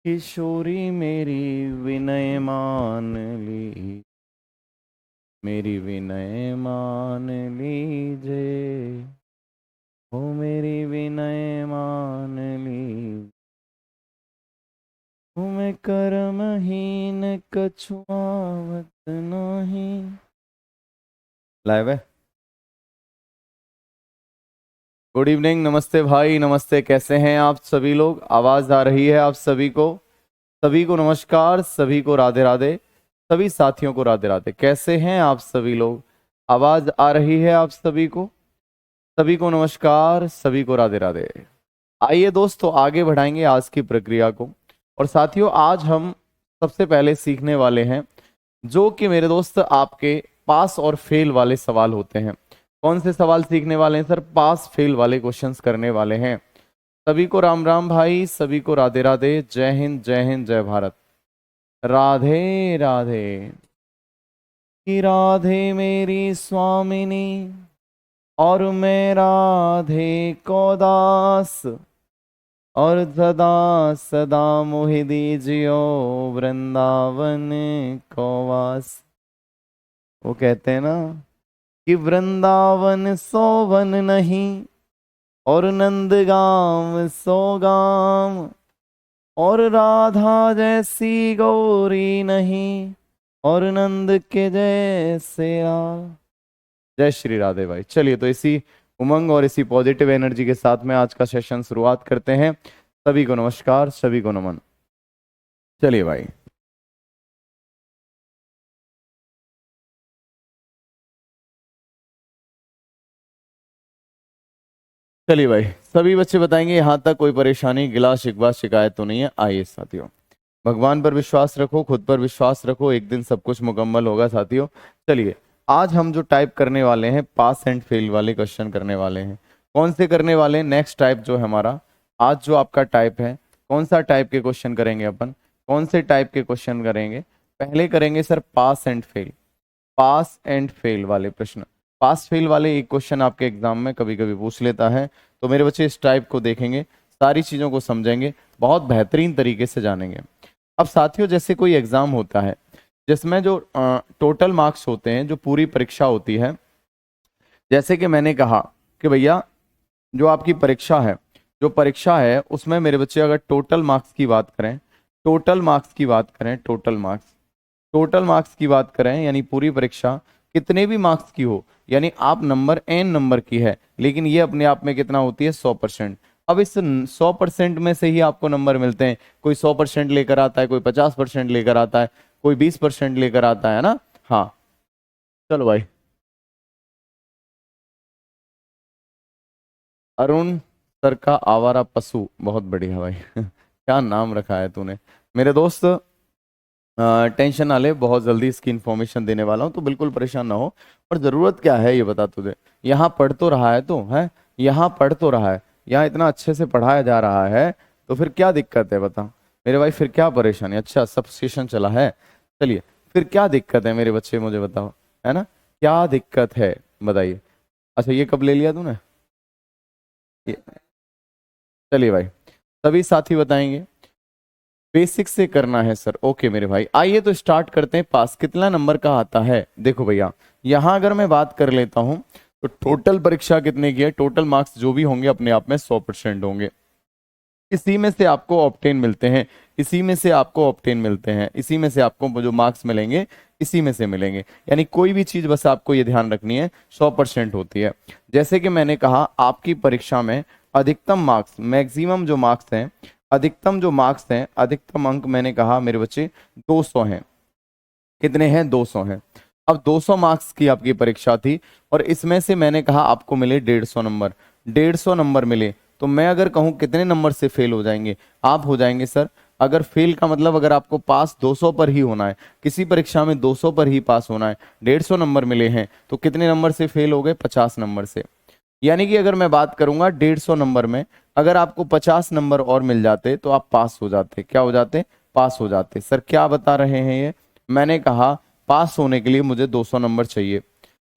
किशोरी मेरी विनय मान ली, मेरी विनय मान लीजे, हो मेरी विनय मान ली। मैं कर्महीन कछुआवत नहीं। लाइव है। गुड इवनिंग, नमस्ते भाई, नमस्ते। कैसे हैं आप सभी लोग? आवाज आ रही है आप सभी को? सभी को नमस्कार, सभी को राधे राधे, सभी साथियों को राधे राधे। कैसे हैं आप सभी लोग? आवाज आ रही है आप सभी को? सभी को नमस्कार, सभी को राधे राधे। आइए दोस्तों, आगे बढ़ाएंगे आज की प्रक्रिया को। और साथियों, आज हम सबसे पहले सीखने वाले हैं जो कि मेरे दोस्त आपके पास और फेल वाले सवाल होते हैं। कौन से सवाल सीखने वाले हैं सर? पास फेल वाले क्वेश्चंस करने वाले हैं। सभी को राम राम भाई, सभी को राधे राधे, जय हिंद जय हिंद जय भारत, राधे राधे। कि राधे मेरी स्वामिनी और मैं राधे को दास, और सदा सदा मोहि दीजियो वृंदावन को वास। वो कहते हैं ना कि वृंदावन सो वन नहीं, और नंदगाम सो गाम, और राधा जैसी गौरी नहीं, और नंद के जैसे राम। जय श्री राधे भाई। चलिए, तो इसी उमंग और इसी पॉजिटिव एनर्जी के साथ में आज का सेशन शुरुआत करते हैं। सभी को नमस्कार, सभी को नमन। चलिए भाई, चलिए भाई, सभी बच्चे बताएंगे यहाँ तक कोई परेशानी, गिला शिकवा शिकायत तो नहीं है। आइए साथियों, भगवान पर विश्वास रखो, खुद पर विश्वास रखो, एक दिन सब कुछ मुकम्मल होगा साथियों। चलिए, आज हम जो टाइप करने वाले हैं, पास एंड फेल वाले क्वेश्चन करने वाले हैं। कौन से करने वाले हैं? नेक्स्ट टाइप जो है हमारा, आज जो आपका टाइप है, कौन सा टाइप के क्वेश्चन करेंगे अपन? कौन से टाइप के क्वेश्चन करेंगे? पहले करेंगे sir pass and fail. Pass and fail वाले प्रश्न। पास फेल वाले एक क्वेश्चन आपके एग्जाम में कभी कभी पूछ लेता है, तो मेरे बच्चे इस टाइप को देखेंगे, सारी चीजों को समझेंगे, बहुत बेहतरीन तरीके से जानेंगे। अब साथियों, जैसे कोई एग्जाम होता है जिसमें जो टोटल मार्क्स होते हैं, जो पूरी परीक्षा होती है, जैसे कि मैंने कहा कि भैया जो आपकी परीक्षा है उसमें मेरे बच्चे अगर टोटल मार्क्स की बात करें, टोटल मार्क्स की बात करें, यानी पूरी परीक्षा कितने भी मार्क्स की हो, यानी आप नंबर एन नंबर की है, लेकिन ये अपने आप में कितना होती है? 100%। अब इस 100% में से ही आपको नंबर मिलते हैं। कोई 100% लेकर आता है, कोई 50% लेकर आता है, कोई 20% लेकर आता है ना। हाँ, चलो भाई। अरुण सर का आवारा पशु, बहुत बढ़िया भाई क्या नाम रखा है तूने मेरे दोस्त। टेंशन ना ले, बहुत जल्दी इसकी इन्फॉर्मेशन देने वाला हूँ, तो बिल्कुल परेशान ना हो। और जरूरत क्या है ये बता तुझे? यहाँ पढ़ तो रहा है तू, है यहाँ पढ़ तो रहा है, यहाँ इतना अच्छे से पढ़ाया जा रहा है, तो फिर क्या दिक्कत है बता मेरे भाई? फिर क्या परेशानी? अच्छा, सब सेशन चला है। चलिए, फिर क्या दिक्कत है मेरे बच्चे, मुझे बताओ, है ना, क्या दिक्कत है बताइए। अच्छा, ये कब ले लिया तूने? ये- चलिए भाई, सभी साथी बताएंगे। बेसिक से करना है सर, ओके मेरे भाई। आइए तो स्टार्ट करते हैं। पास कितना नंबर का आता है? देखो भैया, यहां अगर मैं बात कर लेता हूं तो टोटल परीक्षा कितने की है? टोटल मार्क्स जो भी होंगे अपने आप में 100% होंगे। इसी में से आपको ऑप्टेन मिलते हैं, इसी में से आपको ऑप्टेन मिलते हैं, इसी में से आपको जो मार्क्स मिलेंगे इसी में से मिलेंगे। यानी कोई भी चीज बस आपको ये ध्यान रखनी है, 100% होती है। जैसे कि मैंने कहा, आपकी परीक्षा में अधिकतम मार्क्स, मैक्सिमम जो मार्क्स हैं, अधिकतम जो मार्क्स हैं, अधिकतम अंक मैंने कहा मेरे बच्चे 200 हैं। कितने हैं? 200 हैं। अब 200 मार्क्स की आपकी परीक्षा थी, और इसमें से मैंने कहा आपको मिले 150 नंबर। 150 नंबर मिले, तो मैं अगर कहूं कितने नंबर से फेल हो जाएंगे? आप हो जाएंगे सर, अगर फेल का मतलब अगर आपको पास 200 पर ही होना है, किसी परीक्षा में 200 पर ही पास होना है, 150 नंबर मिले हैं, तो कितने नंबर से फेल हो गए? 50 नंबर से। यानी कि अगर मैं बात करूंगा 150 नंबर में, अगर आपको 50 नंबर और मिल जाते तो आप पास हो जाते। क्या हो जाते? पास हो जाते। सर क्या बता रहे हैं ये? मैंने कहा पास होने के लिए मुझे 200 नंबर चाहिए।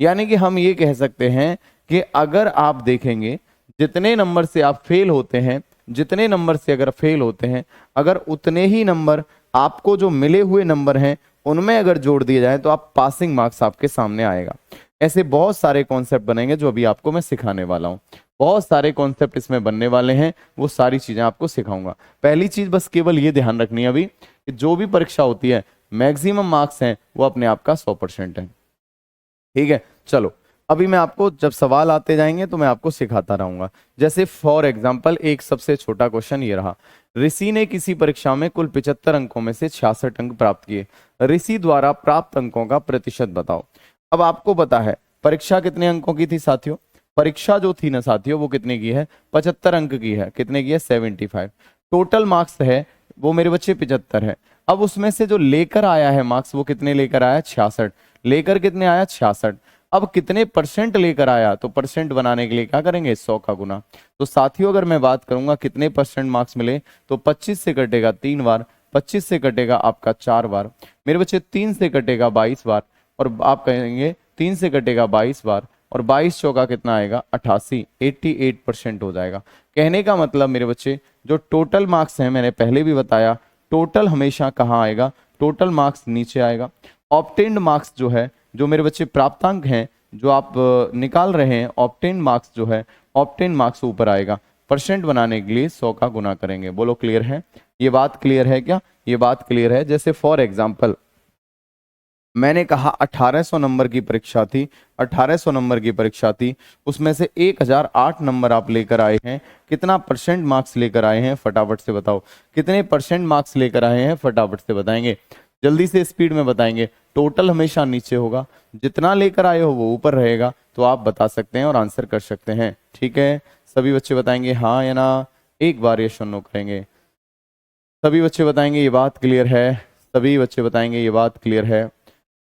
यानी कि हम ये कह सकते हैं कि अगर आप देखेंगे जितने नंबर से आप फेल होते हैं जितने नंबर से अगर फेल होते हैं, अगर उतने ही नंबर आपको जो मिले हुए नंबर हैं उनमें अगर जोड़ दिए जाए तो आप पासिंग मार्क्स आपके सामने आएगा। ऐसे बहुत सारे कॉन्सेप्ट बनेंगे जो अभी आपको मैं सिखाने वाला हूँ। बहुत सारे कॉन्सेप्ट इसमें बनने वाले हैं, वो सारी चीजें आपको सिखाऊंगा। पहली चीज बस केवल ये ध्यान रखनी है अभी कि जो भी परीक्षा होती है मैक्सिमम मार्क्स हैं वो अपने आप का 100% है। ठीक है, चलो अभी मैं आपको जब सवाल आते जाएंगे तो मैं आपको सिखाता रहूंगा। जैसे फॉर एग्जाम्पल एक सबसे छोटा क्वेश्चन ये रहा, ऋषि ने किसी परीक्षा में कुल 75 अंकों में से 66 अंक प्राप्त किए, ऋषि द्वारा प्राप्त अंकों का प्रतिशत बताओ। अब आपको पता है परीक्षा कितने अंकों की थी साथियों, परीक्षा जो थी ना साथियों वो कितने की है, 75 अंक की है। कितने की है, 75। टोटल मार्क्स है वो मेरे बच्चे 75 है। अब उसमें से जो लेकर आया है मार्क्स वो कितने लेकर आया, 66। लेकर कितने आया, 66। अब कितने परसेंट लेकर आया, तो परसेंट बनाने के लिए क्या करेंगे, 100 का गुना। तो साथियों अगर मैं बात करूंगा कितने परसेंट मार्क्स मिले, तो 25 से कटेगा 3 बार, 25 से कटेगा आपका 4 बार, मेरे बच्चे 3 से कटेगा 22 बार, और आप कहेंगे 3 से कटेगा 22 बार, और 22 चौका कितना आएगा, 88, 88% हो जाएगा। कहने का मतलब मेरे बच्चे जो टोटल मार्क्स हैं, मैंने पहले भी बताया टोटल हमेशा कहाँ आएगा, टोटल मार्क्स नीचे आएगा। ऑब्टेन्ड मार्क्स जो है, जो मेरे बच्चे प्राप्तांक हैं जो आप निकाल रहे हैं, ऑब्टेन्ड मार्क्स जो है, ऑब्टेन्ड मार्क्स ऊपर आएगा। परसेंट बनाने के लिए 100 का गुना करेंगे। बोलो क्लियर है, ये बात क्लियर है क्या, ये बात क्लियर है। जैसे फॉर एग्जाम्पल मैंने कहा 1800 नंबर की परीक्षा थी, 1800 नंबर की परीक्षा थी, उसमें से 1008 नंबर आप लेकर आए हैं, कितना परसेंट मार्क्स लेकर आए हैं फटाफट से बताओ, कितने परसेंट मार्क्स लेकर आए हैं फटाफट से बताएंगे, जल्दी से स्पीड में बताएंगे। टोटल हमेशा नीचे होगा, जितना लेकर आए हो वो ऊपर रहेगा, तो आप बता सकते हैं और आंसर कर सकते हैं। ठीक है, सभी बच्चे बताएंगे हाँ या ना, एक बार ये सुनो करेंगे। सभी बच्चे बताएंगे ये बात क्लियर है, सभी बच्चे बताएंगे ये बात क्लियर है,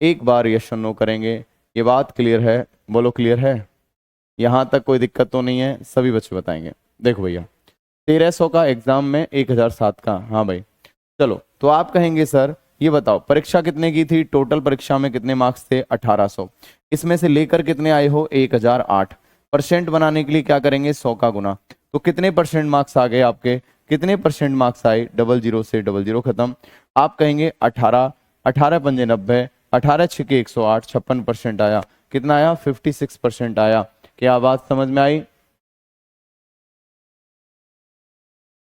एक बार यस और नो करेंगे, ये बात क्लियर है, बोलो क्लियर है, यहाँ तक कोई दिक्कत तो नहीं है, सभी बच्चे बताएंगे। देखो भैया 1300 का एग्जाम में 1007 का, हाँ भाई चलो, तो आप कहेंगे सर ये बताओ परीक्षा कितने की थी, टोटल परीक्षा में कितने मार्क्स थे, 1800, इसमें से लेकर कितने आए हो, 1008। परसेंट बनाने के लिए क्या करेंगे, 100 का गुना, तो कितने परसेंट मार्क्स आ गए आपके, कितने परसेंट मार्क्स आए, 00 से 00 खत्म। आप कहेंगे 18, 18 पंजे 90, 18 छिके 108, 56% आया, कितना आया, 56% आया। क्या बात समझ में आई?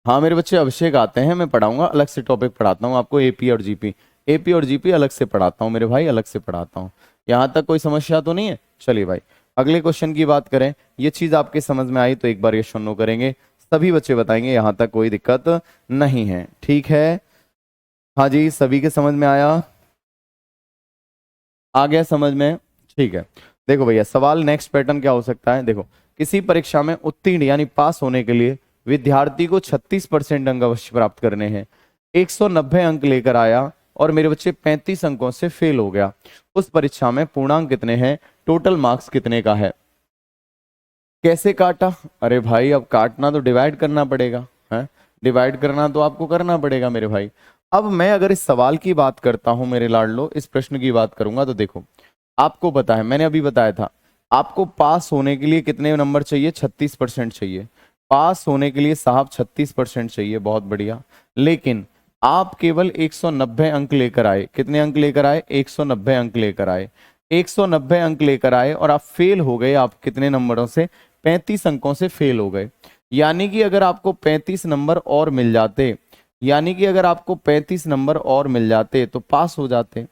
हाँ मेरे बच्चे अभिषेक आते हैं, मैं पढ़ाऊंगा, अलग से टॉपिक पढ़ाता हूँ आपको, एपी और जीपी, एपी और जीपी अलग से पढ़ाता हूँ मेरे भाई, अलग से पढ़ाता हूँ। यहाँ तक कोई समस्या तो नहीं है? चलिए भाई अगले क्वेश्चन की बात करें, ये चीज आपके समझ में आई तो एक बार ये सुनो करेंगे, सभी बच्चे बताएंगे यहाँ तक कोई दिक्कत नहीं है। ठीक है, हाँ जी सभी के समझ में आया, आ गया समझ में? ठीक है, देखो भैया सवाल नेक्स्ट पैटर्न क्या हो सकता है, देखो किसी परीक्षा में उत्तीर्ण यानी पास होने के लिए विद्यार्थी को 36% अंक अवश्य प्राप्त करने हैं, 190 अंक लेकर आया और मेरे बच्चे 35 अंकों से फेल हो गया, उस परीक्षा में पूर्णांक कितने हैं, टोटल मार्क्स कितने का है। कैसे काटा, अरे भाई अब काटना तो डिवाइड करना पड़ेगा, है डिवाइड करना तो आपको करना पड़ेगा मेरे भाई। अब मैं अगर इस सवाल की बात करता हूं मेरे लाडलो, इस प्रश्न की बात करूंगा तो देखो आपको पता है, मैंने अभी बताया था आपको पास होने के लिए कितने नंबर चाहिए, 36% चाहिए, पास होने के लिए साहब 36% चाहिए, बहुत बढ़िया। लेकिन आप केवल 190 अंक लेकर आए, कितने अंक लेकर आए, 190 अंक लेकर आए, 190 अंक लेकर आए और आप फेल हो गए, आप कितने नंबरों से, 35 अंकों से फेल हो गए। यानी कि अगर आपको 35 नंबर और मिल जाते, यानी कि अगर आपको 35 नंबर और मिल जाते तो पास हो जाते।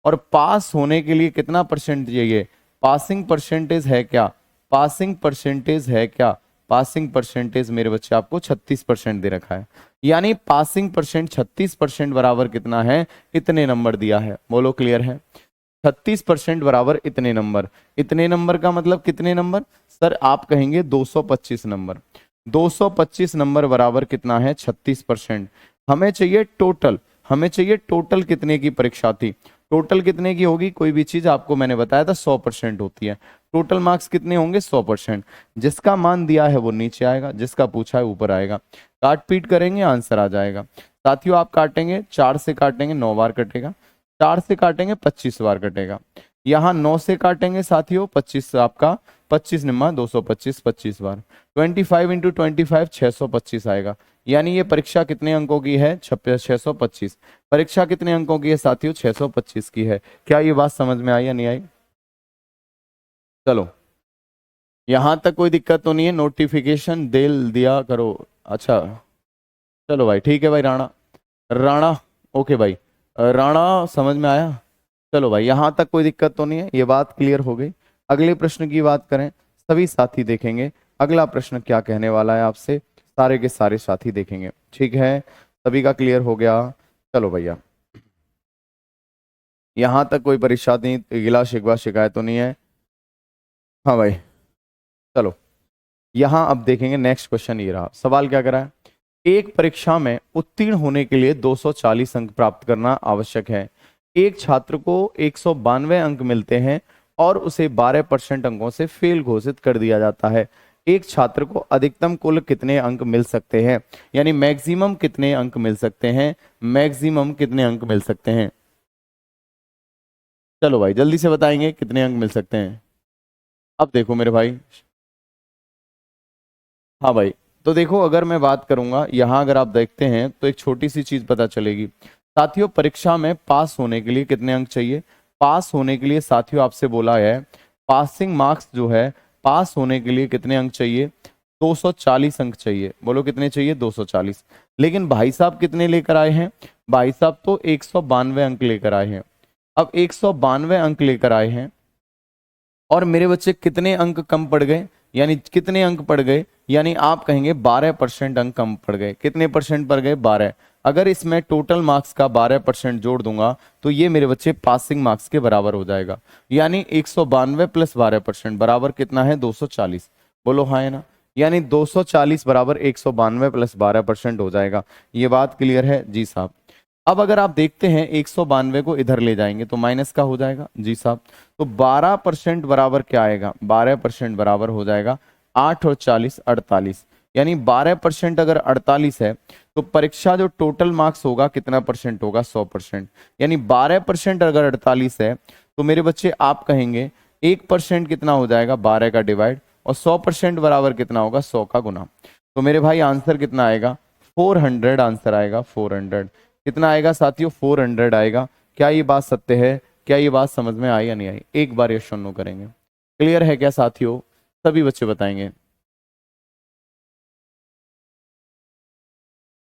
और पास होने के लिए कितना परसेंट चाहिए, पासिंग परसेंटेज है क्या, पासिंग परसेंटेज है क्या, पासिंग परसेंटेज मेरे बच्चे आपको 36% दे रखा है, यानी पासिंग परसेंट 36% बराबर कितना है, इतने नंबर दिया है। बोलो क्लियर है, 36% बराबर इतने नंबर, इतने नंबर का मतलब कितने नंबर सर, आप कहेंगे 225 नंबर, 225 नंबर बराबर कितना है, 36%। हमें चाहिए टोटल, हमें चाहिए टोटल कितने की परीक्षा थी, टोटल कितने की होगी, कोई भी चीज आपको मैंने बताया था 100% होती है, टोटल मार्क्स कितने होंगे, 100%। जिसका मान दिया है वो नीचे आएगा, जिसका पूछा है ऊपर आएगा, काट पीट करेंगे आंसर आ जाएगा। साथियों आप काटेंगे, 4 से काटेंगे 9 बार कटेगा, 4 से काटेंगे 25 बार कटेगा, यहाँ 9 से काटेंगे साथियों 25 आपका 25 निम्मा 225, 25 बार 25 इंटू 25 625 आएगा। यानी ये परीक्षा कितने अंकों की है? 625। परीक्षा कितने अंकों की है साथियों? 625 की है। क्या ये बात समझ में आई या नहीं आई? चलो, यहां तक कोई दिक्कत तो नहीं है? नोटिफिकेशन दे दिया करो। अच्छा, चलो भाई, ठीक है भाई। राणा, राणा, ओके भाई। राणा, समझ में आया? चलो भाई, यहां तक कोई दिक्कत तो नहीं है, ये बात क्लियर हो गई। अगले प्रश्न की बात करें, सभी साथी देखेंगे अगला प्रश्न क्या कहने वाला है आपसे, सारे के सारे साथी देखेंगे। ठीक है, सभी का क्लियर हो गया? चलो भैया, यहां तक कोई परेशानी, गिला शिकवा शिकायत तो नहीं है? हाँ भाई, चलो यहां अब देखेंगे। नेक्स्ट क्वेश्चन ये रहा, सवाल क्या करा है? एक परीक्षा में उत्तीर्ण होने के लिए 240 अंक प्राप्त करना आवश्यक है। एक छात्र को 192 अंक मिलते हैं और उसे 12% अंकों से फेल घोषित कर दिया जाता है। एक छात्र को अधिकतम कुल कितने अंक मिल सकते हैं? यानी मैक्सिमम कितने अंक मिल सकते हैं? मैक्सिमम कितने अंक मिल सकते हैं? चलो भाई, जल्दी से बताएंगे कितने अंक मिल सकते हैं। अब देखो मेरे भाई, हाँ भाई, तो देखो अगर मैं बात करूंगा यहाँ, अगर आप देखते हैं तो एक छोटी सी चीज पता चलेगी साथियों। परीक्षा में पास होने के लिए कितने अंक चाहिए? पास होने के लिए साथियों आपसे बोला है, पासिंग मार्क्स जो है, पास होने के लिए कितने अंक चाहिए? 240 अंक चाहिए। बोलो कितने चाहिए? 240। लेकिन भाई साहब कितने लेकर आए हैं? भाई साहब तो 192 अंक लेकर आए हैं। अब 192 अंक लेकर आए हैं और मेरे बच्चे कितने अंक कम पड़ गए? यानी कितने अंक पड़ गए? यानी आप कहेंगे 12% अंक कम पड़ गए। कितने परसेंट पड़ गए? 12। अगर इसमें टोटल मार्क्स का 12% जोड़ दूंगा तो ये मेरे बच्चे पासिंग मार्क्स के बराबर हो जाएगा। यानी 192 प्लस 12% बराबर कितना है? 240। बोलो हाँ है ना? यानी 240 बराबर 192 प्लस 12% हो जाएगा। ये बात क्लियर है? जी साहब। अब अगर आप देखते हैं 192 को इधर ले जाएंगे तो माइनस का हो जाएगा। जी साहब। तो 12% बराबर क्या आएगा? 12% बराबर हो जाएगा 8 और 40 48। यानी 12% अगर 48 है तो परीक्षा जो टोटल मार्क्स होगा कितना परसेंट होगा? 100%। यानी 12% अगर 48 है तो मेरे बच्चे आप कहेंगे 1% कितना हो जाएगा? 12 का डिवाइड, और 100% बराबर कितना होगा? 100 का गुना। तो मेरे भाई आंसर कितना आएगा? 400 आंसर आएगा। 400 कितना आएगा साथियों? 400 आएगा। क्या ये बात सत्य है? क्या ये बात समझ में आई या नहीं आई? एक बार यस और नो करेंगे। क्लियर है क्या साथियों? सभी बच्चे बताएंगे।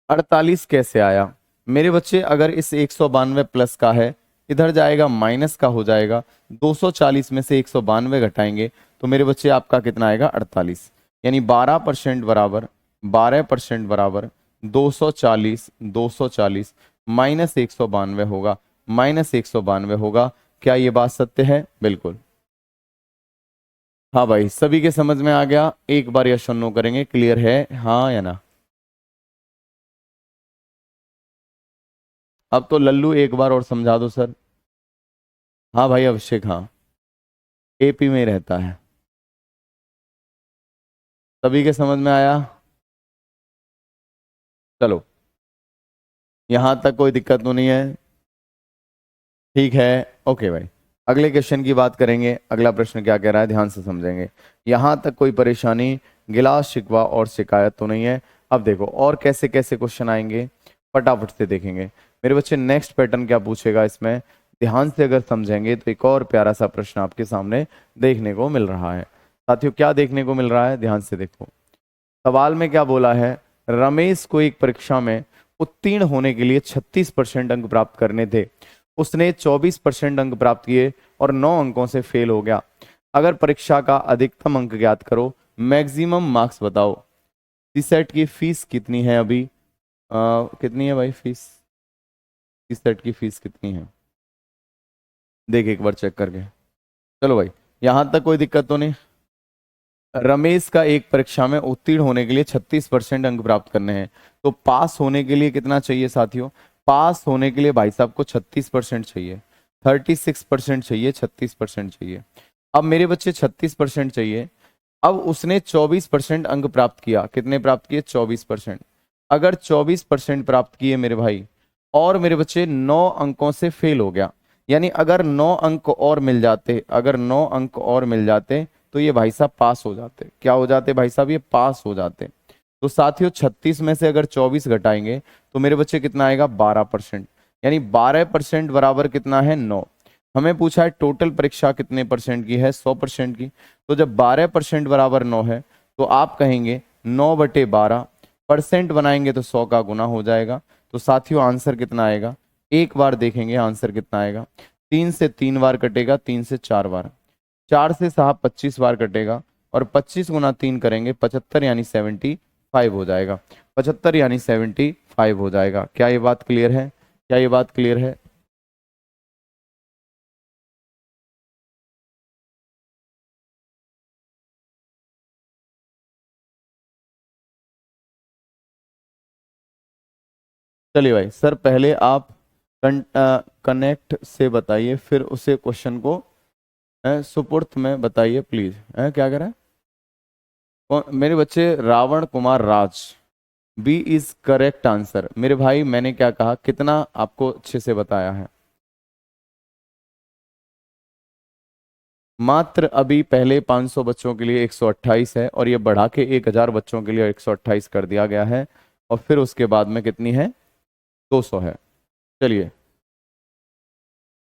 48 कैसे आया मेरे बच्चे? अगर इस 192 प्लस का है, इधर जाएगा माइनस का हो जाएगा। 240 में से 192 घटाएंगे तो मेरे बच्चे आपका कितना आएगा? 48। यानी 12% बराबर, 12% बराबर 240, 240 माइनस 192 होगा, माइनस 192 होगा। क्या ये बात सत्य है? बिल्कुल। हाँ भाई, सभी के समझ में आ गया? एक बार यस और नो करेंगे। क्लियर है? हाँ या ना? अब तो लल्लू एक बार और समझा दो सर। हाँ भाई अभिषेक, हाँ, एपी में ही रहता है। सभी के समझ में आया? चलो, यहां तक कोई दिक्कत तो नहीं है? ठीक है, ओके भाई। अगले क्वेश्चन की बात करेंगे। अगला प्रश्न क्या कह रहा है, ध्यान से समझेंगे। यहां तक कोई परेशानी, गिला शिकवा और शिकायत तो नहीं है? अब देखो और कैसे कैसे क्वेश्चन आएंगे, फटाफट से देखेंगे मेरे बच्चे। नेक्स्ट पैटर्न क्या पूछेगा इसमें, ध्यान से अगर समझेंगे तो एक और प्यारा सा प्रश्न आपके सामने देखने को मिल रहा है। साथियों क्या देखने को मिल रहा है? ध्यान से देखो। सवाल में क्या बोला है? रमेश को एक परीक्षा में उत्तीर्ण होने के लिए 36% अंक प्राप्त करने थे। उसने 24% अंक प्राप्त किए और 9 अंकों से फेल हो गया। अगर परीक्षा का अधिकतम अंक ज्ञात करो, मैक्सिमम मार्क्स बताओ। सीसेट की फीस कितनी है अभी? कितनी है भाई फीस? सीसेट की फीस कितनी है? देख एक बार चेक करके। चलो भाई, यहां तक कोई दिक्कत तो नहीं? रमेश का एक परीक्षा में उत्तीर्ण होने के लिए 36% अंक प्राप्त करने हैं। तो पास होने के लिए कितना चाहिए साथियों? पास होने के लिए भाई साहब को 36% चाहिए। 36% चाहिए, 36% चाहिए। अब मेरे बच्चे 36% चाहिए। अब उसने 24% अंक प्राप्त किया। कितने प्राप्त किए? 24%। अगर 24% प्राप्त किए मेरे भाई, और मेरे बच्चे 9 अंकों से फेल हो गया, यानी अगर 9 अंक और मिल जाते, अगर 9 अंक और मिल जाते तो ये भाई साहब पास हो जाते। क्या हो जाते भाई साहब? ये पास हो जाते। तो साथियों 36 में से अगर 24 घटाएंगे तो मेरे बच्चे कितना आएगा? 12%। यानी 12% बराबर कितना है? 9। हमें पूछा है टोटल परीक्षा कितने परसेंट की है? 100% की। तो जब 12% बराबर 9 है तो आप कहेंगे 9/12, परसेंट बनाएंगे तो 100 का गुना हो जाएगा। तो साथियों आंसर कितना आएगा? एक बार देखेंगे आंसर कितना आएगा। 3 से 3 बार कटेगा, 3 से 4 बार, 4 से साहब 25 बार कटेगा, और 25 गुना 3 करेंगे 75 यानी 75 हो जाएगा। 75 यानी 75 हो जाएगा। क्या ये बात क्लियर है? क्या ये बात क्लियर है? चलिए भाई सर, पहले आप कनेक्ट से बताइए, फिर उसे क्वेश्चन को सुपुर्द में बताइए प्लीज। क्या करें? मेरे बच्चे Ravan Kumar Raj, B is correct answer. मेरे भाई मैंने क्या कहा, कितना आपको अच्छे से बताया है। मात्र अभी पहले 500 बच्चों के लिए 128 है, और ये बढ़ा के 1000 बच्चों के लिए 128 कर दिया गया है, और फिर उसके बाद में कितनी है? 200 है। चलिए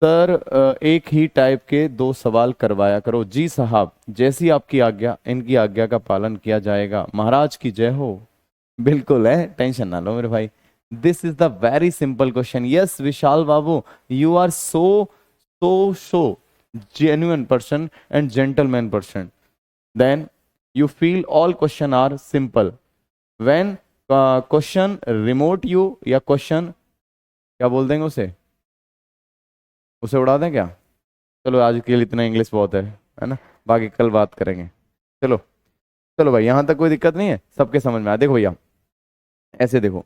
सर, एक ही टाइप के 2 सवाल करवाया करो। जी साहब, जैसी आपकी आज्ञा, इनकी आज्ञा का पालन किया जाएगा। महाराज की जय हो। बिल्कुल है, टेंशन ना लो मेरे भाई। This is the very simple question. Yes Vishal बाबू, you are so genuine person and gentleman person. Then you feel all question are simple. When question remote you, या question क्या बोल देंगे उसे उड़ा दें क्या? चलो आज के लिए इतना इंग्लिश बहुत है ना, बाकी कल बात करेंगे। चलो चलो भाई, यहाँ तक कोई दिक्कत नहीं है, सबके समझ में आया। देखो भैया, ऐसे देखो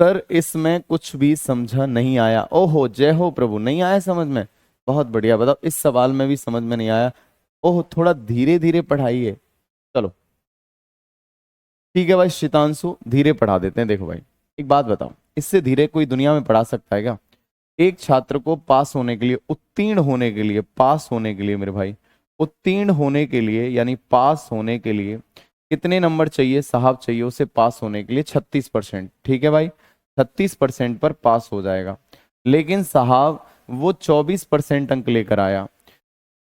सर, इसमें कुछ भी समझा नहीं आया? ओहो, जय हो प्रभु, नहीं आया समझ में? बहुत बढ़िया, बताओ इस सवाल में भी समझ में नहीं आया? ओह, थोड़ा धीरे धीरे पढ़ाइए। चलो ठीक है भाई शीतांशु, धीरे पढ़ा देते हैं। देखो भाई, एक बात बताओ, इससे धीरे कोई दुनिया में पढ़ा सकता है क्या? एक छात्र को पास होने के लिए, उत्तीर्ण होने के लिए, पास होने के लिए मेरे भाई, उत्तीर्ण होने के लिए यानी पास होने के लिए कितने नंबर चाहिए साहब? चाहिए उसे पास होने के लिए 36%। ठीक है भाई, 36% पर पास हो जाएगा। लेकिन साहब वो 24% अंक लेकर आया।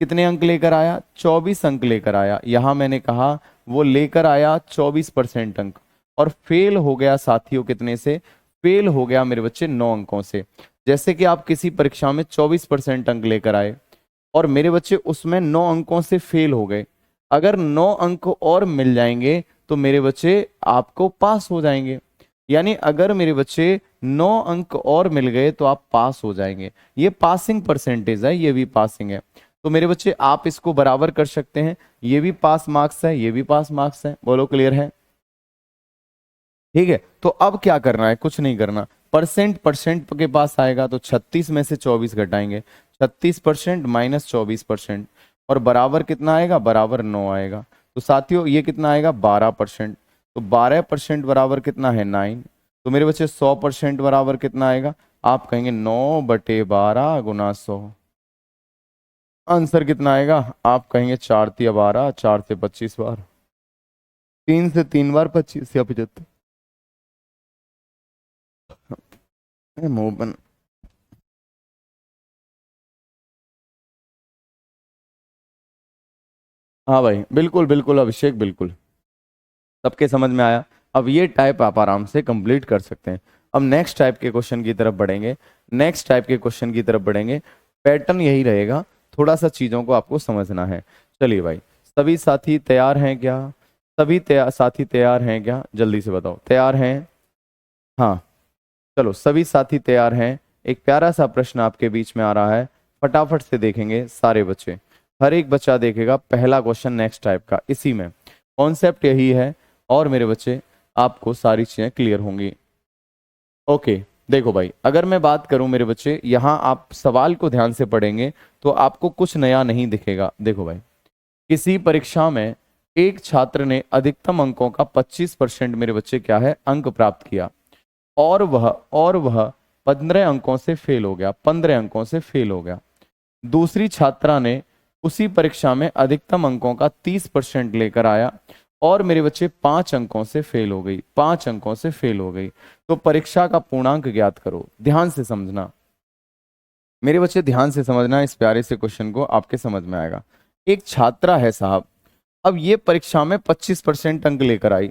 कितने अंक लेकर आया? 24 अंक लेकर आया। यहां मैंने कहा वो लेकर आया 24% अंक, और फेल हो गया साथियों कितने से? फेल हो गया मेरे बच्चे 9 अंकों से। जैसे कि आप किसी परीक्षा में 24% अंक लेकर आए, और मेरे बच्चे उसमें 9 अंकों से फेल हो गए। अगर 9 अंक और मिल जाएंगे तो मेरे बच्चे आपको पास हो जाएंगे। यानी अगर मेरे बच्चे 9 अंक और मिल गए तो आप पास हो जाएंगे। ये पासिंग परसेंटेज है, ये भी पासिंग है। तो मेरे बच्चे आप इसको बराबर कर सकते हैं, ये भी पास मार्क्स है, ये भी पास मार्क्स है। बोलो क्लियर है? ठीक है, तो अब क्या करना है? कुछ नहीं करना। परसेंट परसेंट के पास आएगा तो 36 में से 24 घटाएंगे, 36% माइनस 24%, और बराबर कितना आएगा? बराबर 9 आएगा। तो साथियों ये कितना आएगा? 12%। तो 12% बराबर कितना है? 9। तो मेरे बच्चे 100% बराबर कितना आएगा? आप कहेंगे 9/12 गुना 100। आंसर कितना आएगा? आप कहेंगे 4 तिया 12, 4 से 25 बार, 3 से 3 बार 25 या 75। मुंह। हाँ भाई, बिल्कुल बिल्कुल अभिषेक, बिल्कुल सबके समझ में आया। अब ये टाइप आप आराम से कंप्लीट कर सकते हैं। अब नेक्स्ट टाइप के क्वेश्चन की तरफ बढ़ेंगे। नेक्स्ट टाइप के क्वेश्चन की तरफ बढ़ेंगे। पैटर्न यही रहेगा, थोड़ा सा चीज़ों को आपको समझना है। चलिए भाई, सभी साथी तैयार हैं क्या? सभी साथी तैयार हैं क्या? जल्दी से बताओ, तैयार हैं? हाँ, चलो सभी साथी तैयार हैं। एक प्यारा सा प्रश्न आपके बीच में आ रहा है, फटाफट से देखेंगे सारे बच्चे। हर एक बच्चा देखेगा पहला क्वेश्चन नेक्स्ट टाइप का, इसी में कॉन्सेप्ट यही है, और मेरे बच्चे आपको सारी चीजें क्लियर होंगी। ओके, देखो भाई, अगर मैं बात करूं मेरे बच्चे, यहां आप सवाल को ध्यान से पढ़ेंगे तो आपको कुछ नया नहीं दिखेगा। देखो भाई, किसी परीक्षा में एक छात्र ने अधिकतम अंकों का 25% मेरे बच्चे क्या है? अंक प्राप्त किया, और वह 15 अंकों से फेल हो गया, 15 अंकों से फेल हो गया। दूसरी छात्रा ने उसी परीक्षा में अधिकतम अंकों का 30% लेकर आया और मेरे बच्चे 5 अंकों से फेल हो गई, 5 अंकों से फेल हो गई, तो परीक्षा का पूर्णांक ज्ञात करो। ध्यान से समझना मेरे बच्चे, ध्यान से समझना, इस प्यारे से क्वेश्चन को आपके समझ में आएगा। एक छात्रा है साहब, अब ये परीक्षा में 25% अंक लेकर आई।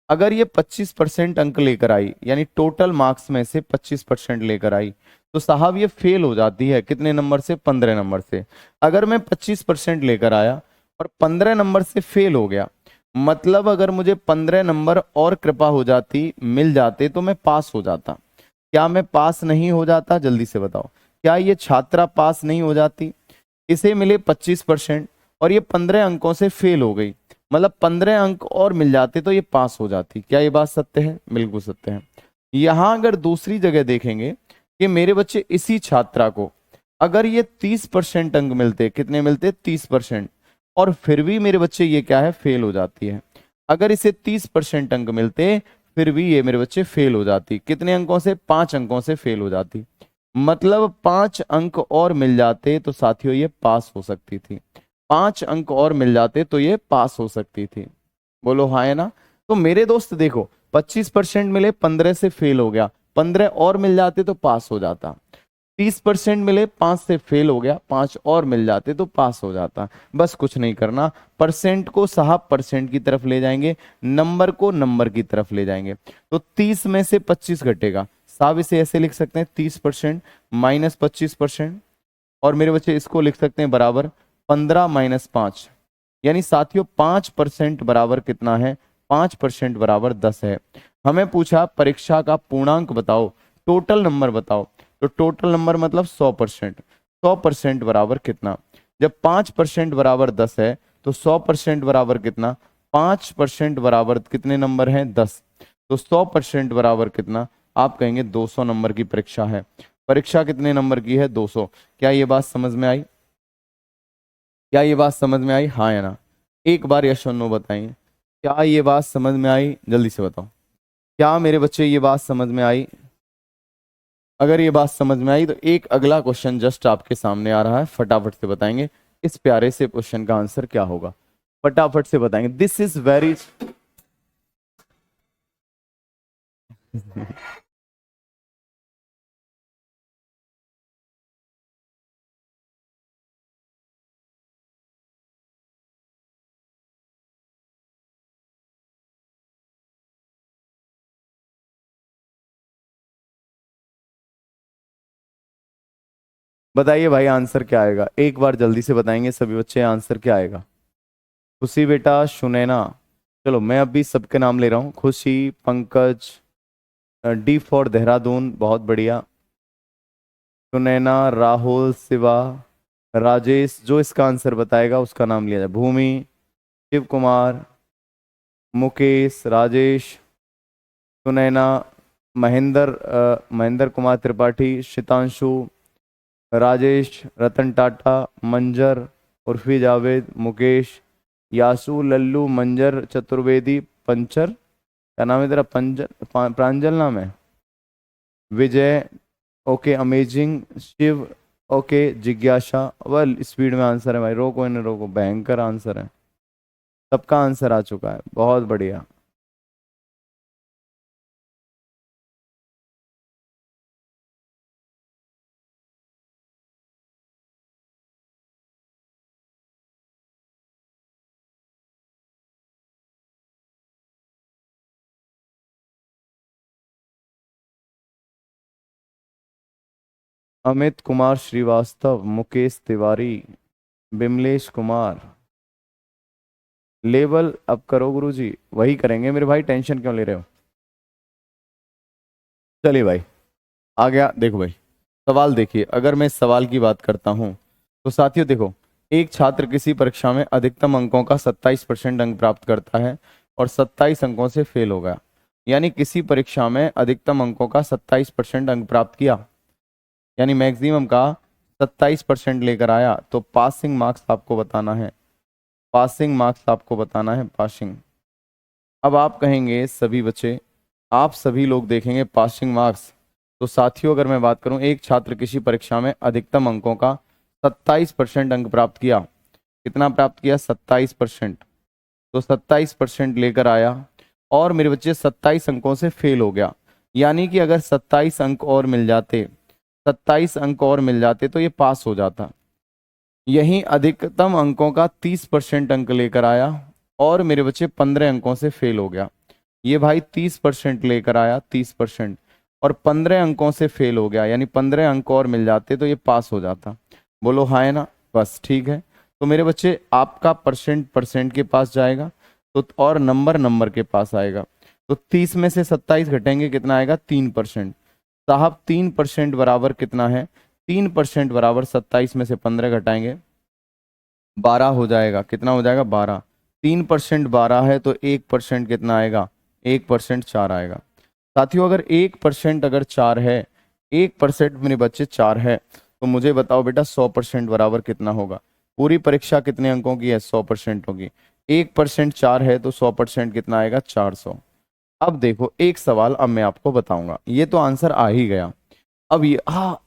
अगर ये 25% अंक लेकर आई, यानी टोटल मार्क्स में से 25% लेकर आई, तो साहब ये फेल हो जाती है। कितने नंबर से? 15 नंबर से। अगर मैं 25% लेकर आया और 15 नंबर से फेल हो गया, मतलब अगर मुझे 15 नंबर और कृपा हो जाती, मिल जाते, तो मैं पास हो जाता। क्या मैं पास नहीं हो जाता? जल्दी से बताओ, क्या ये छात्रा पास नहीं हो जाती? इसे मिले 25% और ये 15 अंकों से फेल हो गई, मतलब 15 अंक और मिल जाते तो ये पास हो जाती। क्या ये बात सत्य है? बिल्कुल सत्य है। यहां अगर दूसरी जगह देखेंगे कि मेरे बच्चे इसी छात्रा को अगर ये 30% अंक मिलते, कितने मिलते? 30%, और फिर भी मेरे बच्चे ये क्या है? फेल हो जाती है। अगर इसे 30% अंक मिलते फिर भी ये मेरे बच्चे फेल हो जाती। कितने अंकों से? 5 अंकों से फेल हो जाती। मतलब 5 अंक और मिल जाते तो साथियों ये पास हो सकती थी। 5 अंक और मिल जाते तो ये पास हो सकती थी। बोलो हाँ है ना? तो मेरे दोस्त देखो, 25% मिले, 15 से फेल हो गया, 15 और मिल जाते तो पास हो जाता। 30% मिले, 5 से फेल हो गया, 5 और मिल जाते तो पास हो जाता। बस कुछ नहीं करना, परसेंट को साहब परसेंट की तरफ ले जाएंगे, नंबर को नंबर की तरफ ले जाएंगे। तो 30 में से 25 घटेगा, साहब इसे ऐसे लिख सकते हैं 30% माइनस 25%, और मेरे बच्चे इसको लिख सकते हैं बराबर 15 माइनस 5। यानी साथियों 5% बराबर कितना है? 5% बराबर 10 है। हमें पूछा परीक्षा का पूर्णांक बताओ, टोटल नंबर बताओ, तो टोटल नंबर मतलब 100%। 100% बराबर कितना? जब 5% बराबर 10 है तो 100% बराबर कितना? 5% बराबर कितने नंबर हैं? 10। तो 100% बराबर कितना? आप कहेंगे 200 नंबर की परीक्षा है। परीक्षा कितने नंबर की है? 200। क्या ये बात समझ में आई? क्या ये बात समझ में आई? हाँ या ना? एक बार यस और नो बताइए, क्या ये बात समझ में आई? जल्दी से बताओ, क्या मेरे बच्चे ये बात समझ में आई? अगर ये बात समझ में आई तो एक अगला क्वेश्चन जस्ट आपके सामने आ रहा है, फटाफट से बताएंगे इस प्यारे से क्वेश्चन का आंसर क्या होगा। फटाफट से बताएंगे। दिस इज वेरी बताइए भाई आंसर क्या आएगा? एक बार जल्दी से बताएंगे सभी बच्चे, आंसर क्या आएगा? खुशी बेटा, सुनैना, चलो मैं अभी सबके नाम ले रहा हूँ। खुशी, पंकज, डी फॉर देहरादून, बहुत बढ़िया, सुनैना, राहुल, शिवा, राजेश, जो इसका आंसर बताएगा उसका नाम लिया जाए। भूमि, शिव कुमार, मुकेश, राजेश, सुनैना, महेंद्र कुमार त्रिपाठी, शितांशु, राजेश, रतन टाटा, मंजर, उर्फी जावेद, मुकेश, यासु, लल्लू, मंजर चतुर्वेदी, पंचर, क्या नाम है तेरा? पंजर, प्रांजल नाम है, विजय, ओके, अमेजिंग, शिव, ओके, जिज्ञासा। वेल स्पीड में आंसर है भाई, रोको इन्हें रोको, भयंकर आंसर है। सबका आंसर आ चुका है, बहुत बढ़िया। अमित कुमार श्रीवास्तव, मुकेश तिवारी, बिमलेश कुमार। लेवल अप करो गुरुजी। वही करेंगे मेरे भाई, टेंशन क्यों ले रहे हो? चलिए भाई, आ गया। देखो भाई, सवाल देखिए, अगर मैं इस सवाल की बात करता हूं तो साथियों देखो, एक छात्र किसी परीक्षा में अधिकतम अंकों का 27% अंक प्राप्त करता है और 27 अंकों से फेल हो गया। यानी किसी परीक्षा में अधिकतम अंकों का 27% अंक प्राप्त किया, यानी मैक्सिमम का 27% लेकर आया, तो पासिंग मार्क्स आपको बताना है। पासिंग मार्क्स आपको बताना है, पासिंग। अब आप कहेंगे सभी बच्चे, आप सभी लोग देखेंगे पासिंग मार्क्स, तो साथियों अगर मैं बात करूं, एक छात्र किसी परीक्षा में अधिकतम अंकों का 27% अंक प्राप्त किया, कितना प्राप्त किया, 27%। तो 27% लेकर आया और मेरे बच्चे 27 अंकों से फेल हो गया। यानी कि अगर 27 अंक और मिल जाते, 27 अंक और मिल जाते तो ये पास हो जाता। यही अधिकतम अंकों का 30% अंक लेकर आया और मेरे बच्चे 15 अंकों से फेल हो गया। ये भाई 30% लेकर आया, 30%, और 15 अंकों से फेल हो गया, यानी 15 अंक और मिल जाते तो ये पास हो जाता। बोलो हाँ है ना, बस ठीक है। तो मेरे बच्चे आपका परसेंट परसेंट के पास जाएगा तो, और नंबर नंबर के पास आएगा। तो 30 में से 27 घटेंगे, कितना आएगा, 3%। साहब 3% बराबर कितना है, 3% बराबर 27 में से 15 घटाएंगे 12 हो जाएगा। कितना हो जाएगा, 12। 3% 12 है तो 1% कितना आएगा, 1% 4 आएगा। साथियों अगर 1% अगर 4 है, 1% मेरे बच्चे 4 है, तो मुझे बताओ बेटा 100% बराबर कितना होगा। पूरी परीक्षा कितने अंकों की है, 100% होगी। 1% 4 है तो 100% कितना आएगा, 400। अब देखो एक सवाल अब मैं आपको बताऊंगा, ये तो आंसर आ ही गया। अब ये हाँ,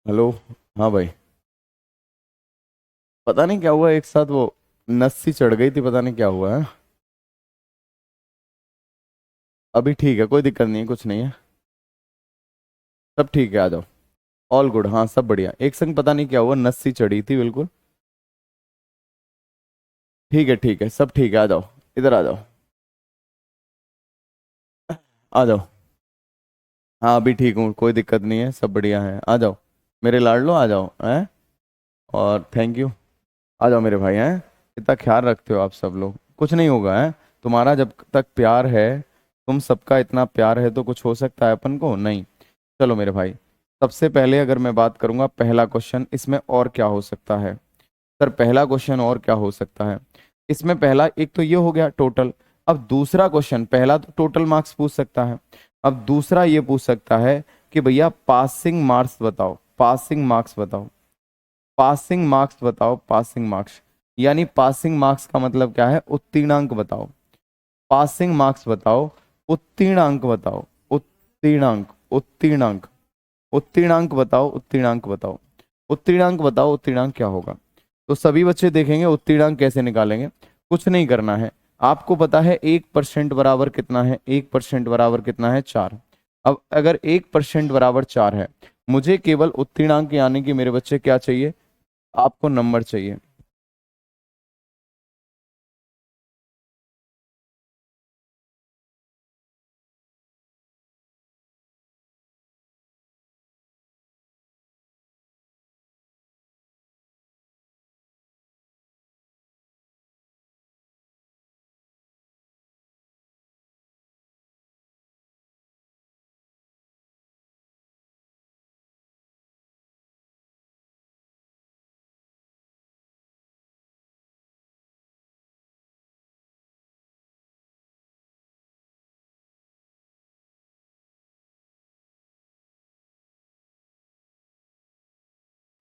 हेलो, हाँ भाई। पता नहीं क्या हुआ, एक साथ वो नस सी चढ़ गई थी, पता नहीं क्या हुआ है। अभी ठीक है, कोई दिक्कत नहीं है, कुछ नहीं है, सब ठीक है, आ जाओ। ऑल गुड, हाँ सब बढ़िया। एक संग पता नहीं क्या हुआ, नस सी चढ़ी थी बिल्कुल। ठीक है ठीक है, सब ठीक है, आ जाओ, इधर आ जाओ, आ जाओ। हाँ अभी ठीक हूँ, कोई दिक्कत नहीं है, सब बढ़िया है, आ जाओ मेरे लाडलो, आ जाओ हैं। और थैंक यू। आ जाओ मेरे भाई हैं। इतना ख्याल रखते हो आप सब लोग, कुछ नहीं होगा है। तुम्हारा जब तक प्यार है, तुम सबका इतना प्यार है तो कुछ हो सकता है अपन को, नहीं। चलो मेरे भाई, सबसे पहले अगर मैं बात करूंगा पहला क्वेश्चन, इसमें और क्या हो सकता है। सर पहला क्वेश्चन और क्या हो सकता है, इसमें पहला एक तो ये हो गया टोटल। अब दूसरा क्वेश्चन, पहला तो टोटल मार्क्स पूछ सकता है, अब दूसरा ये पूछ सकता है कि भैया पासिंग मार्क्स बताओ, पासिंग मार्क्स बताओ, पासिंग मार्क्स बताओ, पासिंग मार्क्स। यानी पासिंग मार्क्स का मतलब क्या है, उत्तीर्णांक बताओ। पासिंग मार्क्स बताओ, उत्तीर्णांक बताओ, उत्तीर्णांक, उत्तीर्णांक, उत्तीर्णांक बताओ, उत्तीर्णांक बताओ, उत्तीर्णांक बताओ, उत्तीर्णांक क्या होगा। तो सभी बच्चे देखेंगे उत्तीर्णांक कैसे निकालेंगे। कुछ नहीं करना है, आपको पता है 1% बराबर कितना है, 1% बराबर कितना है, 4। अब अगर 1% बराबर 4 है, मुझे केवल उत्तीर्णांक यानी कि मेरे बच्चे क्या चाहिए, आपको नंबर चाहिए।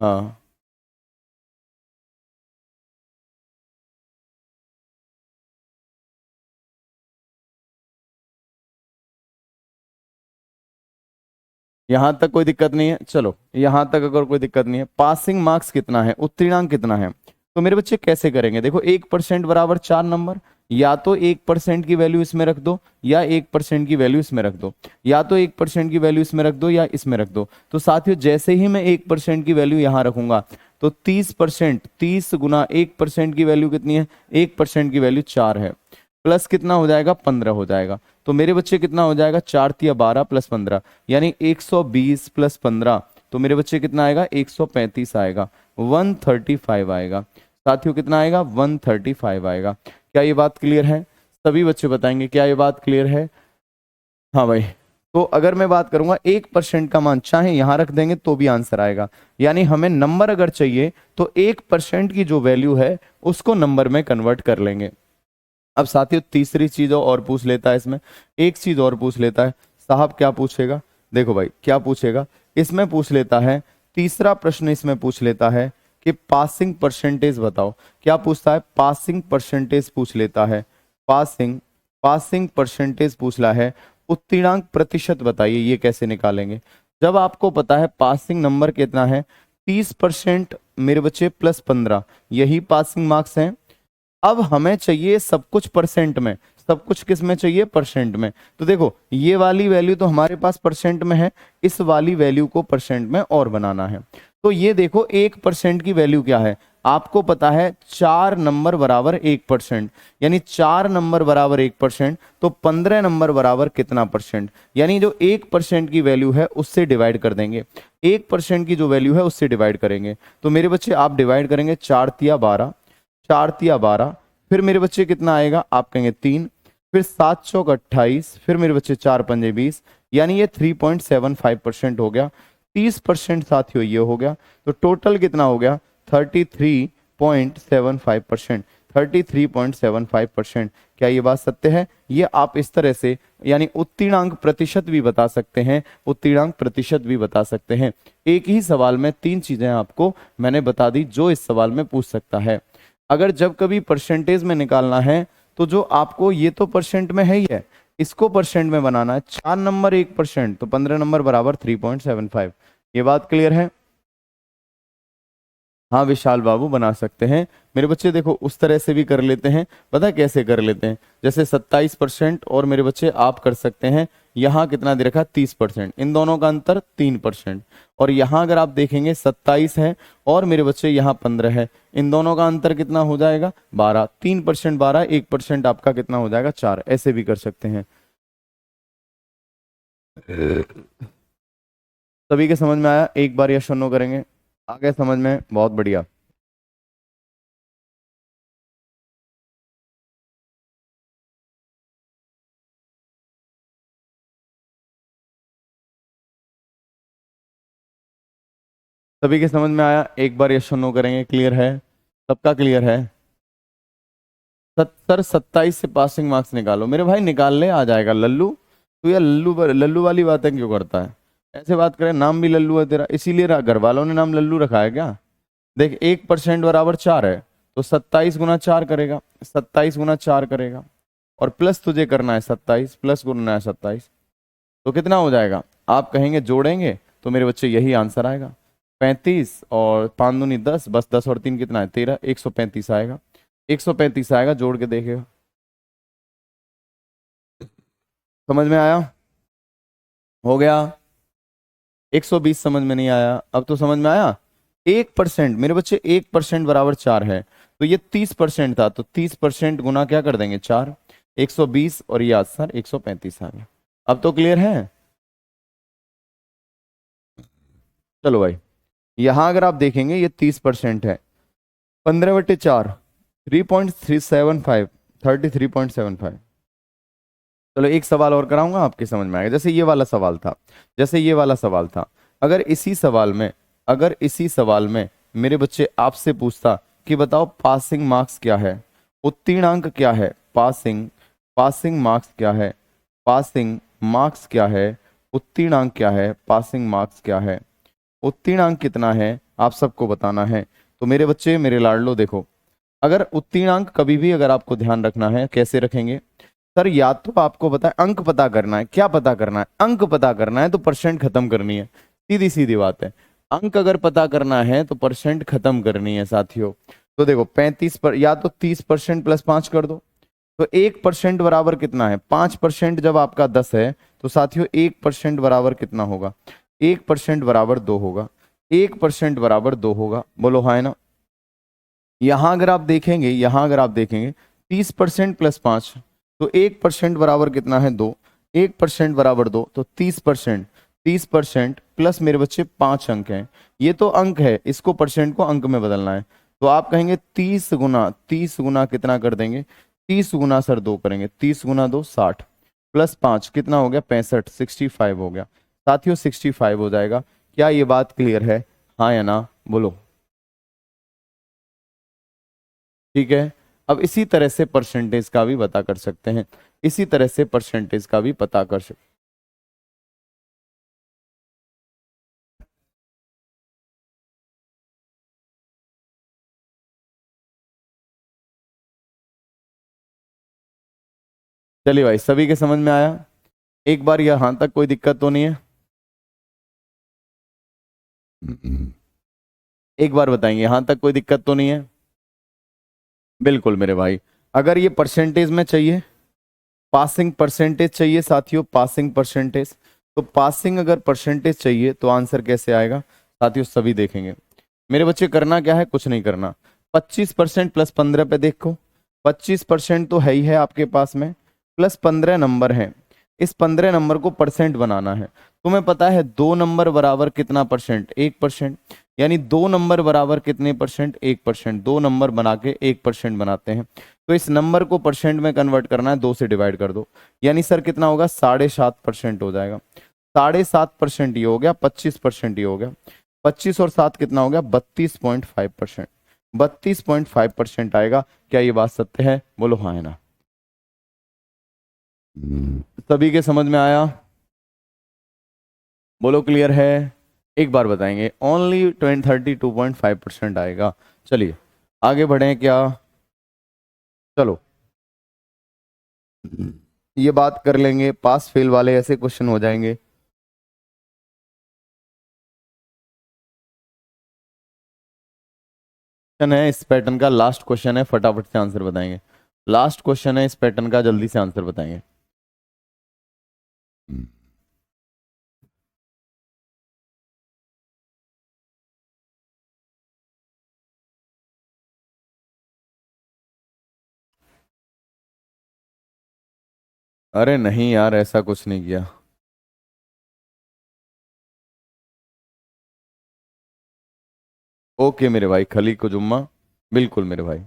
हाँ यहाँ तक कोई दिक्कत नहीं है, चलो यहाँ तक अगर कोई दिक्कत नहीं है। पासिंग मार्क्स कितना है, उत्तीर्णांक कितना है, तो मेरे बच्चे कैसे करेंगे, देखो 1% बराबर 4 नंबर, या तो 1% की वैल्यू इसमें रख दो, या 1% की वैल्यू इसमें रख दो, या तो 1% की वैल्यू इसमें रख दो या इसमें रख दो। तो साथियों जैसे ही मैं 1% की वैल्यू यहाँ रखूंगा तो 30%, 30 गुना 1% की वैल्यू कितनी है, 1% की वैल्यू 4 है। प्लस कितना हो जाएगा 15 हो जाएगा। तो मेरे बच्चे कितना हो जाएगा 4 तिया 12 प्लस 15 यानी 120 प्लस 15, तो मेरे बच्चे कितना आएगा 135 आएगा, 135 आएगा। साथियों कितना आएगा 135 आएगा। क्या ये बात क्लियर है? सभी बच्चे बताएंगे क्या ये बात क्लियर है? हाँ भाई। तो अगर मैं बात करूंगा 1% का मान चाहे यहां रख देंगे तो भी आंसर आएगा, यानी हमें नंबर अगर चाहिए तो 1% की जो वैल्यू है उसको नंबर में कन्वर्ट कर लेंगे। अब साथियों तीसरी चीज और पूछ लेता है इसमें, एक चीज और पूछ लेता है साहब। क्या पूछेगा? देखो भाई क्या पूछेगा इसमें, पूछ लेता है तीसरा प्रश्न इसमें पूछ लेता है कि पासिंग परसेंटेज बताओ। क्या पूछता है? पासिंग परसेंटेज पूछ लेता है। पासिंग परसेंटेज पूछला है। उत्तीर्णांक प्रतिशत बताइए, ये कैसे निकालेंगे? जब आपको पता है पासिंग नंबर कितना है 30% मेरे बच्चे प्लस 15, यही पासिंग मार्क्स हैं। अब हमें चाहिए सब कुछ परसेंट में, सब कुछ किस में चाहिए? परसेंट में। तो देखो ये वाली वैल्यू तो हमारे पास परसेंट में है, इस वाली वैल्यू को परसेंट में और बनाना है। तो ये देखो 1% की वैल्यू क्या है, आपको पता है 4 नंबर बराबर 1%, यानी 4 नंबर बराबर 1%, तो 15 नंबर बराबर कितना परसेंट? यानी जो 1% की वैल्यू है उससे डिवाइड कर देंगे, 1% की जो वैल्यू है उससे डिवाइड करेंगे। तो मेरे बच्चे आप डिवाइड करेंगे 4 तिया 12, 4 तिया 12, फिर मेरे बच्चे कितना आएगा? आप कहेंगे 3, फिर 7 चौक 28, फिर मेरे बच्चे 4 पंजे 20, यानी ये 3.75% हो गया। 30% साथियों ये हो गया, तो टोटल कितना हो गया? 33.75%। 33.75%। क्या ये बात सत्य है? ये आप इस तरह से यानी उत्तीर्णांक प्रतिशत भी बता सकते हैं, उत्तीर्णांक प्रतिशत भी बता सकते हैं। एक ही सवाल में 3 चीजें आपको मैंने बता दी जो इस सवाल में पूछ सकता है। अगर जब कभी परसेंटेज में निकालना है तो जो आपको ये तो परसेंट में है ही है, इसको परसेंट में बनाना है। 4 नंबर 1%, तो 15 नंबर बराबर 3.75। ये बात क्लियर है? हाँ विशाल बाबू बना सकते हैं। मेरे बच्चे देखो उस तरह से भी कर लेते हैं, पता है कैसे कर लेते हैं? जैसे 27% और मेरे बच्चे आप कर सकते हैं, यहाँ कितना दे रखा 30%, इन दोनों का अंतर 3%। और यहाँ अगर आप देखेंगे 27 है और मेरे बच्चे यहाँ 15 है, इन दोनों का अंतर कितना हो जाएगा 12, 3% 12, 1% आपका कितना हो जाएगा 4। ऐसे भी कर सकते हैं। सभी के समझ में आया? एक बार यस और नो करेंगे, आ गया समझ में? बहुत बढ़िया। सभी के समझ में आया? एक बार यस और नो करेंगे। क्लियर है? सबका क्लियर है? 70 27 से पासिंग मार्क्स निकालो। मेरे भाई निकाल ले, आ जाएगा। लल्लू तू यार लल्लू लल्लू वाली बातें क्यों करता है? ऐसे बात करें, नाम भी लल्लू है तेरा, इसीलिए घर वालों ने नाम लल्लू रखा है क्या? देख 1% बराबर 4 है, तो 27 गुना 4 करेगा, 27 गुना 4 करेगा, और प्लस तुझे करना है 27, प्लस करना है 27, तो कितना हो जाएगा? आप कहेंगे जोड़ेंगे तो मेरे बच्चे यही आंसर आएगा, 35 और 5 दूनी 10, बस 10 और 3 कितना है 13, 135 आएगा। 135 आएगा, जोड़ के देखेगा। समझ में आया? हो गया? 120 समझ में नहीं आया? अब तो समझ में आया। 1% मेरे बच्चे 1% बराबर 4 है, तो ये 30% था, तो 30% गुना क्या कर देंगे 4, 120, और ये आंसर 135 आ गया। अब तो क्लियर है? चलो भाई, यहां अगर आप देखेंगे ये 30% है, 15/4, 3.375, 33.75। चलो एक सवाल और कराऊंगा, आपके समझ में आएगा। जैसे ये वाला सवाल था, जैसे ये वाला सवाल था, अगर इसी सवाल में, अगर इसी सवाल में मेरे बच्चे आपसे पूछता कि बताओ पासिंग मार्क्स क्या है, उत्तीर्णांक क्या है, पासिंग पासिंग मार्क्स क्या है, पासिंग मार्क्स क्या है, उत्तीर्णांक क्या है, पासिंग मार्क्स क्या है, उत्तीर्णांक कितना है, आप सबको बताना है। तो मेरे बच्चे मेरे लाडलो देखो, अगर उत्तीर्णांक कभी भी अगर आपको ध्यान रखना है कैसे रखेंगे सर, या तो आपको पता है अंक पता करना है। क्या पता करना है? अंक पता करना है तो परसेंट खत्म करनी है, सीधी सीधी बात है। अंक अगर पता करना है तो परसेंट खत्म करनी है साथियों। तो देखो 35 पर, या तो 30% प्लस 5 कर दो, तो 1% बराबर कितना है 5%, जब आपका 10 है तो साथियों 1% बराबर कितना होगा? 1% बराबर 2 होगा, 1% बराबर 2 होगा। बोलो हाँ है ना? यहां अगर आप देखेंगे, यहां अगर आप देखेंगे 30% प्लस 5, तो 1% बराबर कितना है 2, 1% बराबर 2, तो 30%, 30% प्लस मेरे बच्चे 5 अंक हैं, ये तो अंक है, इसको परसेंट को अंक में बदलना है। तो आप कहेंगे 30 गुना कितना कर देंगे, 30 गुना सर 2 करेंगे, 30 गुना 2 60, प्लस 5 कितना हो गया 65, 65 हो गया साथियों, 65 हो जाएगा। क्या ये बात क्लियर है, हाँ या ना बोलो। ठीक है, अब इसी तरह से परसेंटेज का भी पता कर सकते हैं, इसी तरह से परसेंटेज का भी पता कर सकते। चलिए भाई, सभी के समझ में आया, एक बार यहाँ तक कोई दिक्कत तो नहीं है, एक बार बताएंगे यहाँ तक कोई दिक्कत तो नहीं है। बिल्कुल मेरे भाई, अगर ये परसेंटेज में चाहिए, पासिंग परसेंटेज चाहिए साथियों, पासिंग परसेंटेज, तो पासिंग अगर परसेंटेज चाहिए तो आंसर कैसे आएगा साथियों, सभी देखेंगे। मेरे बच्चे करना क्या है, कुछ नहीं करना, 25% प्लस 15 पे देखो, 25% तो है ही है आपके पास में, प्लस 15 नंबर है, इस 15 नंबर को परसेंट बनाना है। तुम्हें पता है 2 नंबर बराबर कितना परसेंट, 1%, यानी 2 नंबर बराबर कितने परसेंट, 1%, 2 नंबर बना के 1% बनाते हैं। तो इस नंबर को परसेंट में कन्वर्ट करना है, 2 से डिवाइड कर दो, यानी सर कितना होगा 7.5% हो जाएगा, 7.5% ये हो गया, 25% ये हो गया, 25 और 7 कितना हो गया 32.5%, 32.5% आएगा। क्या ये बात सत्य है, बोलो हाँ है ना। सभी के समझ में आया, बोलो क्लियर है, एक बार बताएंगे, ओनली 32.5% आएगा। चलिए आगे बढ़े क्या, चलो ये बात कर लेंगे, पास फेल वाले ऐसे क्वेश्चन हो जाएंगे। क्वेश्चन है इस पैटर्न का, लास्ट क्वेश्चन है, फटाफट से आंसर बताएंगे, लास्ट क्वेश्चन है इस पैटर्न का, जल्दी से आंसर बताएंगे। अरे नहीं यार, ऐसा कुछ नहीं किया। ओके मेरे भाई, खली को जुम्मा, बिल्कुल मेरे भाई।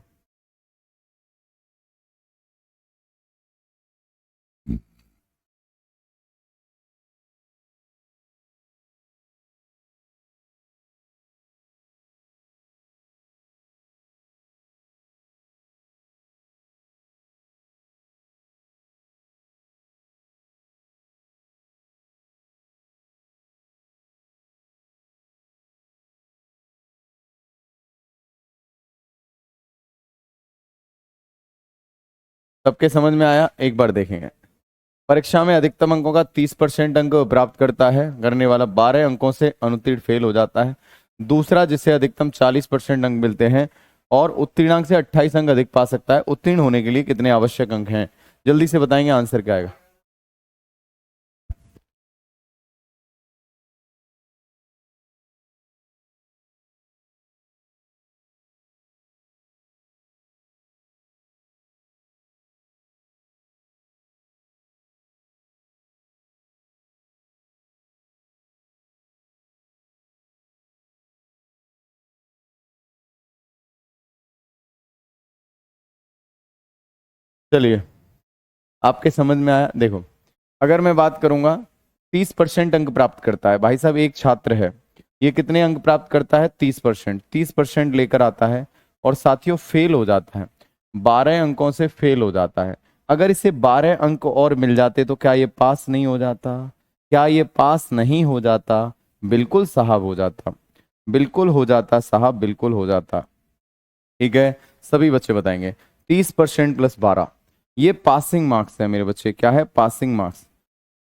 सबके समझ में आया, एक बार देखेंगे। परीक्षा में अधिकतम अंकों का 30% अंक प्राप्त करता है करने वाला 12 अंकों से अनुत्तीर्ण फेल हो जाता है। दूसरा जिसे अधिकतम 40% अंक मिलते हैं और उत्तीर्णांक से 28 अंक अधिक पा सकता है। उत्तीर्ण होने के लिए कितने आवश्यक अंक हैं, जल्दी से बताएंगे, आंसर क्या आएगा। चलिए आपके समझ में आया, देखो अगर मैं बात करूंगा 30% अंक प्राप्त करता है, भाई साहब एक छात्र है, ये कितने अंक प्राप्त करता है 30%, 30% लेकर आता है और साथियों फेल हो जाता है, 12 अंकों से फेल हो जाता है। अगर इसे 12 अंक और मिल जाते तो क्या ये पास नहीं हो जाता, क्या ये पास नहीं हो जाता, बिल्कुल साहब हो जाता, बिल्कुल हो जाता साहब, बिल्कुल हो जाता। ठीक है, सभी बच्चे बताएंगे 30% प्लस 12, ये पासिंग मार्क्स है मेरे बच्चे, क्या है पासिंग मार्क्स।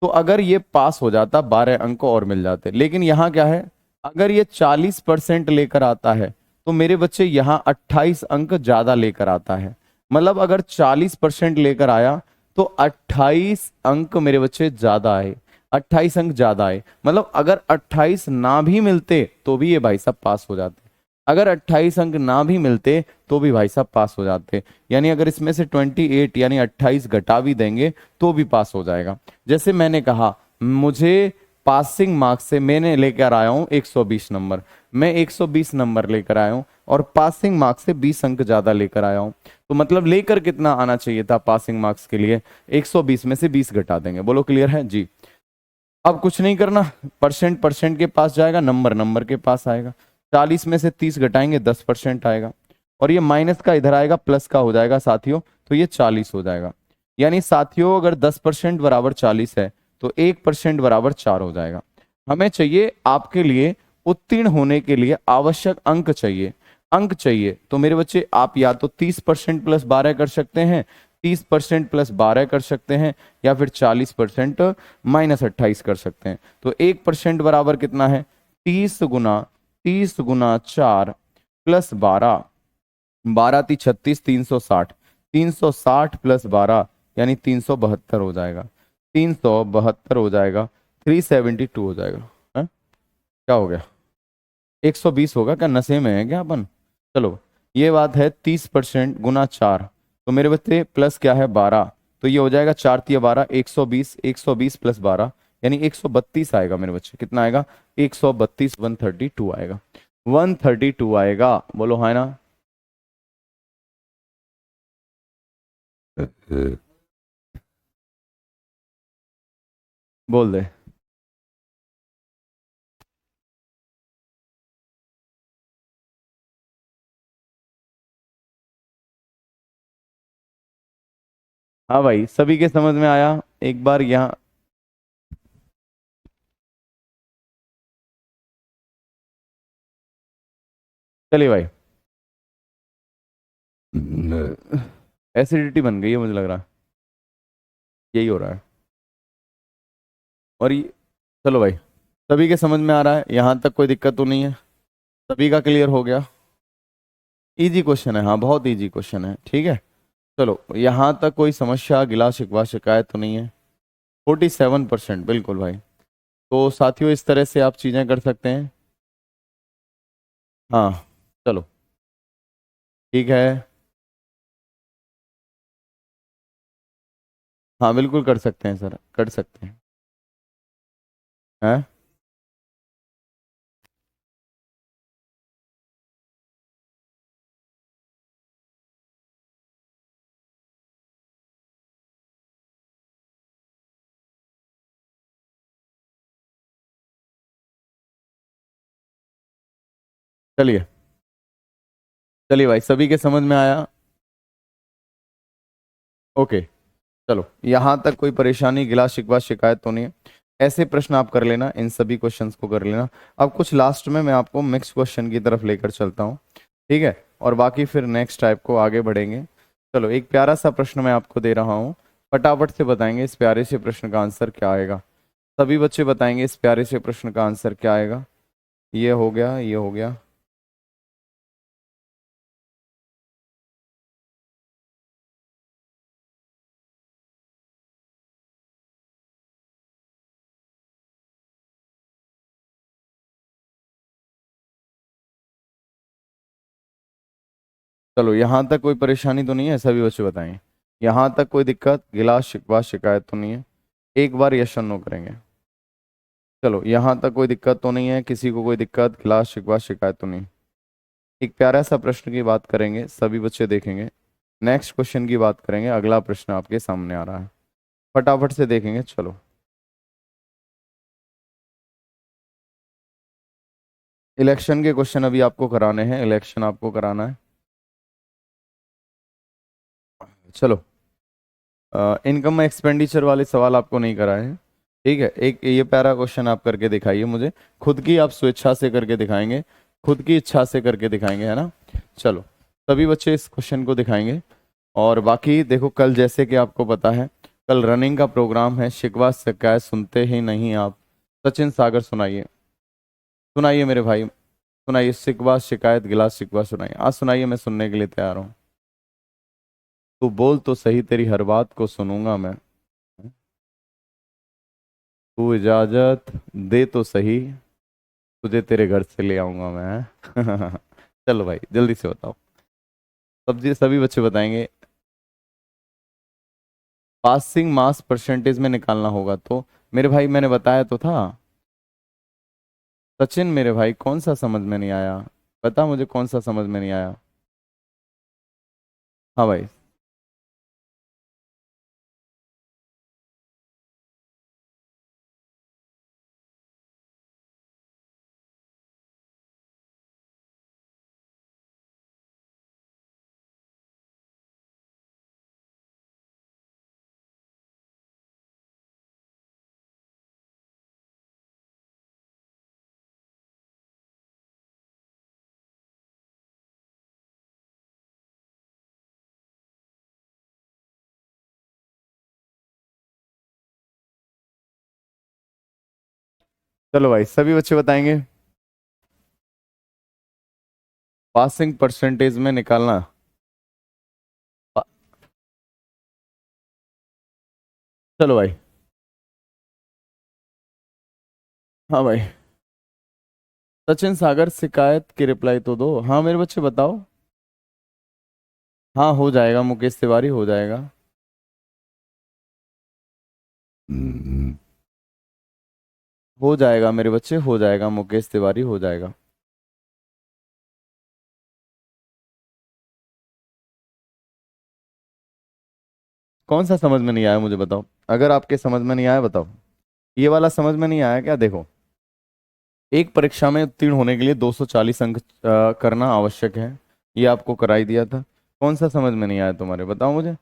तो अगर ये पास हो जाता 12 अंक और मिल जाते, लेकिन यहाँ क्या है, अगर ये 40% लेकर आता है तो मेरे बच्चे यहाँ 28 अंक ज्यादा लेकर आता है। मतलब अगर 40% लेकर आया तो 28 अंक मेरे बच्चे ज्यादा आए, 28 अंक ज्यादा आए, मतलब अगर 28 ना भी मिलते तो भी ये भाई साहब पास हो जाते। अगर 28 अंक ना भी मिलते तो भी भाई साहब पास हो जाते। यानी अगर इसमें से 28 यानी 28 घटा भी देंगे तो भी पास हो जाएगा। जैसे मैंने कहा, मुझे पासिंग मार्क्स से मैंने लेकर आया हूं 120 नंबर, मैं 120 नंबर लेकर आया हूं और पासिंग मार्क्स से 20 अंक ज्यादा लेकर आया हूं। तो मतलब लेकर कितना आना चाहिए था पासिंग मार्क्स के लिए? 120 में से 20 घटा देंगे। बोलो क्लियर है जी? अब कुछ नहीं करना, परसेंट परसेंट के पास जाएगा, नंबर नंबर के पास आएगा। 40 में से 30 घटाएंगे 10% आएगा, और ये माइनस का इधर आएगा प्लस का हो जाएगा साथियों, तो ये 40 हो जाएगा। यानी साथियों अगर 10% बराबर 40 है तो 1% बराबर 4 हो जाएगा। हमें चाहिए आपके लिए उत्तीर्ण होने के लिए आवश्यक अंक चाहिए। अंक चाहिए तो मेरे बच्चे आप या तो 30% प्लस 12 कर सकते हैं, 30% प्लस 12 कर सकते हैं, या फिर 40% माइनस 28 कर सकते हैं। तो 1% बराबर कितना है? 30 गुना 4 प्लस 12, 12×3 = 36, 360, 360 प्लस 12 यानी 372 हो जाएगा। 372 हो जाएगा, 372 हो जाएगा। है? क्या हो गया? 120 होगा क्या? नशे में है क्या अपन? चलो, ये बात है। 30% गुना 4, तो मेरे बच्चे प्लस क्या है 12, तो ये हो जाएगा 4×3 = 12, 120, 120 प्लस 12 यानी 132 आएगा मेरे बच्चे। कितना आएगा? 132, 132 आएगा। 132 आएगा। बोलो है ना? बोल दे। हाँ भाई, सभी के समझ में आया? एक बार यहाँ चलिए भाई। एसिडिटी बन गई है मुझे लग रहा है, यही हो रहा है। और ये, चलो भाई, सभी के समझ में आ रहा है? यहाँ तक कोई दिक्कत तो नहीं है? सभी का क्लियर हो गया? इजी क्वेश्चन है, हाँ बहुत इजी क्वेश्चन है। ठीक है, चलो यहाँ तक कोई समस्या गिला शिकवा शिकायत तो नहीं है? 47%, बिल्कुल भाई। तो साथियों इस तरह से आप चीज़ें कर सकते हैं। हाँ, चलो ठीक है। हाँ बिल्कुल कर सकते हैं सर, कर सकते हैं। हैं? चलिए, चलिए भाई, सभी के समझ में आया? ओके, चलो यहाँ तक कोई परेशानी गिला शिकवा शिकायत तो नहीं है? ऐसे प्रश्न आप कर लेना, इन सभी क्वेश्चंस को कर लेना। अब कुछ लास्ट में मैं आपको मिक्स क्वेश्चन की तरफ लेकर चलता हूँ, ठीक है? और बाकी फिर नेक्स्ट टाइप को आगे बढ़ेंगे। चलो, एक प्यारा सा प्रश्न मैं आपको दे रहा हूँ, फटाफट से बताएंगे इस प्यारे से प्रश्न का आंसर क्या आएगा। सभी बच्चे बताएंगे इस प्यारे से प्रश्न का आंसर क्या आएगा। ये हो गया, ये हो गया। चलो, यहाँ तक कोई परेशानी तो नहीं है? सभी बच्चे बताएंगे। यहाँ तक कोई दिक्कत गिला शिकवा शिकायत तो नहीं है? एक बार यस और नो करेंगे। चलो, यहाँ तक कोई दिक्कत तो नहीं है? किसी को कोई दिक्कत गिला शिकवा शिकायत तो नहीं? एक प्यारा सा प्रश्न की बात करेंगे, सभी बच्चे देखेंगे। नेक्स्ट क्वेश्चन की बात करेंगे, अगला प्रश्न आपके सामने आ रहा है, फटाफट से देखेंगे। चलो, इलेक्शन के क्वेश्चन अभी आपको कराने हैं, इलेक्शन आपको कराना है। चलो, इनकम एक्सपेंडिचर वाले सवाल आपको नहीं कराए हैं, ठीक है? एक ये प्यारा क्वेश्चन आप करके दिखाइए मुझे, खुद की आप स्वेच्छा से करके दिखाएंगे, खुद की इच्छा से करके दिखाएंगे, है ना? चलो, सभी बच्चे इस क्वेश्चन को दिखाएंगे। और बाकी देखो, कल जैसे कि आपको पता है, कल रनिंग का प्रोग्राम है, शिकवा शिकायत सुनते ही नहीं आप। सचिन सागर सुनाइए, सुनाइए मेरे भाई, सुनाइए। शिकवा शिकायत गिलास शिकवा सुनाइए, आज सुनाइए, मैं सुनने के लिए तैयार हूँ। तू बोल तो सही, तेरी हर बात को सुनूंगा मैं। तू इजाजत दे तो सही, तुझे तेरे घर से ले आऊंगा मैं। चलो भाई जल्दी से बताओ। सभी बच्चे बताएंगे। पासिंग मास परसेंटेज में निकालना होगा तो मेरे भाई मैंने बताया तो था। सचिन मेरे भाई कौन सा समझ में नहीं आया? बता मुझे कौन सा समझ में नहीं आया। हाँ भाई। चलो भाई सभी बच्चे बताएंगे। पासिंग परसेंटेज में निकालना। पा- चलो भाई। हाँ भाई। सचिन सागर शिकायत की रिप्लाई तो दो। हाँ मेरे बच्चे बताओ। हाँ हो जाएगा मुकेश तिवारी हो जाएगा। हम्म। हो जाएगा मेरे बच्चे हो जाएगा मुकेश तिवारी हो जाएगा। कौन सा समझ में नहीं आया मुझे बताओ। अगर आपके समझ में नहीं आया बताओ। ये वाला समझ में नहीं आया क्या? देखो, एक परीक्षा में उत्तीर्ण होने के लिए 240 अंक करना आवश्यक है। ये आपको कराई दिया था। कौन सा समझ में नहीं आया तुम्हारे बताओ मुझे।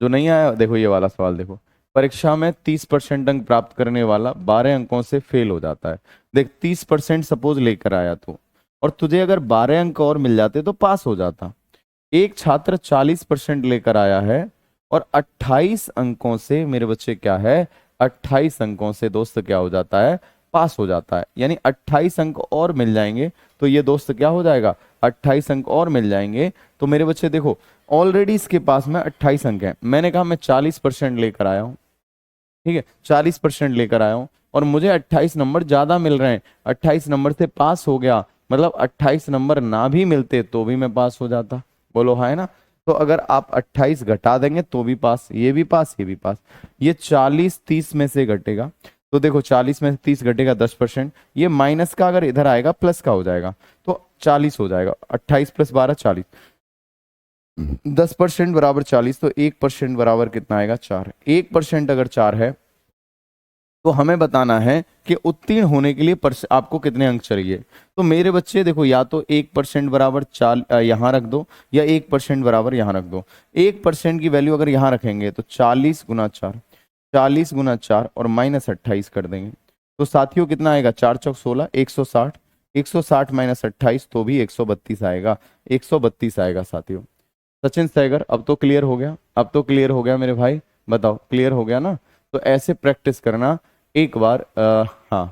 जो नहीं आया देखो ये वाला सवाल देखो। परीक्षा में 30% अंक प्राप्त करने वाला 12 अंकों से फेल हो जाता है। देख 30% सपोज लेकर आया तू, और तुझे अगर 12 अंक और मिल जाते तो पास हो जाता। एक छात्र 40% लेकर आया है और 28 अंकों से मेरे बच्चे क्या है, 28 अंकों से दोस्त क्या हो जाता है, पास हो जाता है। यानी 28 अंक और मिल जाएंगे तो ये दोस्त क्या हो जाएगा, 28 अंक और मिल जाएंगे। तो मेरे बच्चे देखो, ऑलरेडी इसके पास में 28 अंक हैं। मैंने कहा मैं 40% लेकर आया हूँ, ठीक है 40% लेकर आया हूँ, और मुझे 28 नंबर ज्यादा मिल रहे हैं। 28 नंबर से पास हो गया, मतलब 28 नंबर ना भी मिलते तो भी मैं पास हो जाता। बोलो हाँ है ना। तो अगर आप 28 घटा देंगे तो भी पास, ये भी पास ये भी पास। ये 40 30 में से घटेगा, तो देखो 40 में से 30 घटेगा 10%। ये माइनस का अगर इधर आएगा प्लस का हो जाएगा, तो 40 हो जाएगा। 28 + 12 40। 10% बराबर 40, तो 1% बराबर कितना आएगा, 4। 1% अगर 4 है तो हमें बताना है कि उत्तीर्ण होने के लिए आपको कितने अंक चाहिए। तो मेरे बच्चे देखो, या तो 1% बराबर यहाँ रख दो, या 1% बराबर यहाँ रख दो। 1% की वैल्यू अगर यहाँ रखेंगे तो 40 × 4, 40 × 4 और -28 कर देंगे। तो साथियों कितना आएगा, 4 चौक 16, 160। 160 -28 तो भी 132 आएगा। 132 आएगा साथियों। सचिन सैगर अब तो क्लियर हो गया, अब तो क्लियर हो गया मेरे भाई। बताओ क्लियर हो गया ना। तो ऐसे प्रैक्टिस करना एक बार। हाँ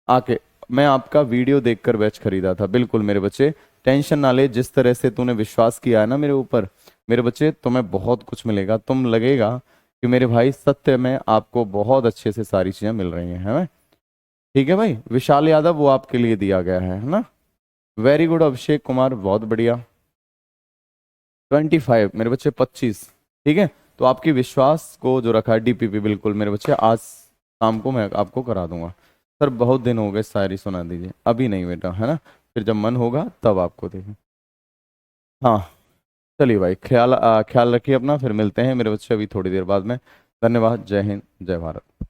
आके, मैं आपका वीडियो देखकर बैच खरीदा था बिल्कुल मेरे बच्चे। टेंशन ना ले, जिस तरह से तूने विश्वास किया है ना मेरे ऊपर, मेरे बच्चे तुम्हें बहुत कुछ मिलेगा। तुम लगेगा कि मेरे भाई सत्य में आपको बहुत अच्छे से सारी चीजें मिल रही हैं, है ना। ठीक है भाई, विशाल यादव वो आपके लिए दिया गया है ना। वेरी गुड अभिषेक कुमार, बहुत बढ़िया। 25 मेरे बच्चे 25। ठीक है, तो आपकी विश्वास को जो रखा है डीपीपी, बिल्कुल मेरे बच्चे आज शाम को मैं आपको करा दूंगा। सर बहुत दिन हो गए, शायरी सुना दीजिए। अभी नहीं बेटा, है ना, फिर जब मन होगा तब आपको देखें। हाँ चलिए भाई, ख्याल रखिए अपना, फिर मिलते हैं मेरे बच्चे अभी थोड़ी देर बाद में। धन्यवाद, जय हिंद, जय भारत।